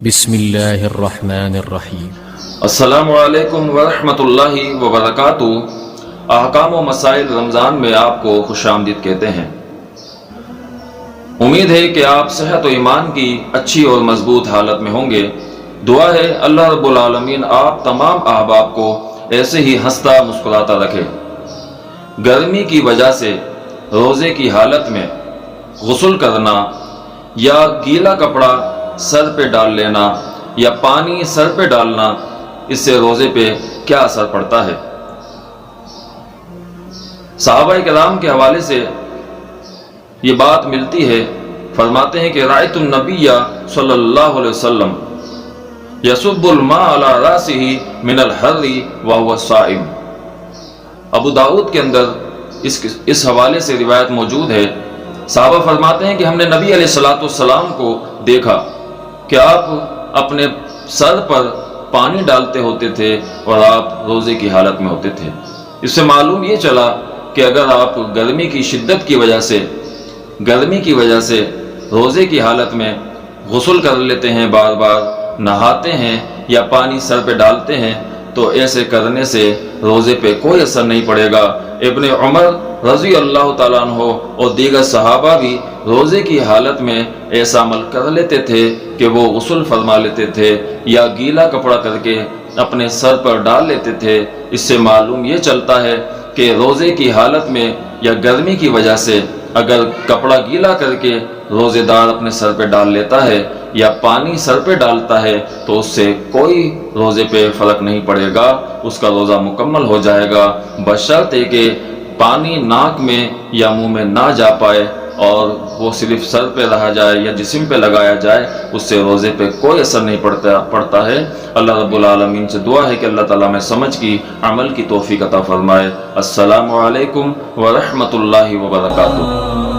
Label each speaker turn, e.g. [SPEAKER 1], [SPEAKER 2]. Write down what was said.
[SPEAKER 1] بسم اللہ الرحمن الرحیم۔
[SPEAKER 2] السلام علیکم ورحمۃ اللہ وبرکاتہ۔ احکام و مسائل رمضان میں آپ کو خوش آمدید کہتے ہیں۔ امید ہے کہ آپ صحت و ایمان کی اچھی اور مضبوط حالت میں ہوں گے۔ دعا ہے اللہ رب العالمین آپ تمام احباب کو ایسے ہی ہنستا مسکراتا رکھے۔ گرمی کی وجہ سے روزے کی حالت میں غسل کرنا یا گیلا کپڑا سر پہ ڈال لینا یا پانی سر پہ ڈالنا، اس سے روزے پہ کیا اثر پڑتا ہے؟ صحابہ کرام کے حوالے سے یہ بات ملتی ہے، فرماتے ہیں کہ رأیت النبی صلی اللہ علیہ وسلم یصب الماء علی رأسہ من الحر وہو صائم۔ ابو داؤد کے اندر اس حوالے سے روایت موجود ہے۔ صحابہ فرماتے ہیں کہ ہم نے نبی علیہ السلام کو دیکھا کہ آپ اپنے سر پر پانی ڈالتے ہوتے تھے اور آپ روزے کی حالت میں ہوتے تھے۔ اس سے معلوم یہ چلا کہ اگر آپ گرمی کی شدت کی وجہ سے روزے کی حالت میں غسل کر لیتے ہیں، بار بار نہاتے ہیں یا پانی سر پہ ڈالتے ہیں، تو ایسے کرنے سے روزے پہ کوئی اثر نہیں پڑے گا۔ ابن عمر رضی اللہ تعالیٰ عنہ اور دیگر صحابہ بھی روزے کی حالت میں ایسا عمل کر لیتے تھے کہ وہ غسل فرما لیتے تھے یا گیلا کپڑا کر کے اپنے سر پر ڈال لیتے تھے۔ اس سے معلوم یہ چلتا ہے کہ روزے کی حالت میں یا گرمی کی وجہ سے اگر کپڑا گیلا کر کے روزے دار اپنے سر پہ ڈال لیتا ہے یا پانی سر پہ ڈالتا ہے تو اس سے کوئی روزے پہ فرق نہیں پڑے گا، اس کا روزہ مکمل ہو جائے گا، بشرطے کہ پانی ناک میں یا منہ میں نہ جا پائے اور وہ صرف سر پہ رہا جائے یا جسم پہ لگایا جائے، اس سے روزے پہ کوئی اثر نہیں پڑتا ہے۔ اللہ رب العالمین سے دعا ہے کہ اللہ تعالیٰ میں سمجھ کی عمل کی توفیق عطا فرمائے۔ السلام علیکم ورحمۃ اللہ وبرکاتہ۔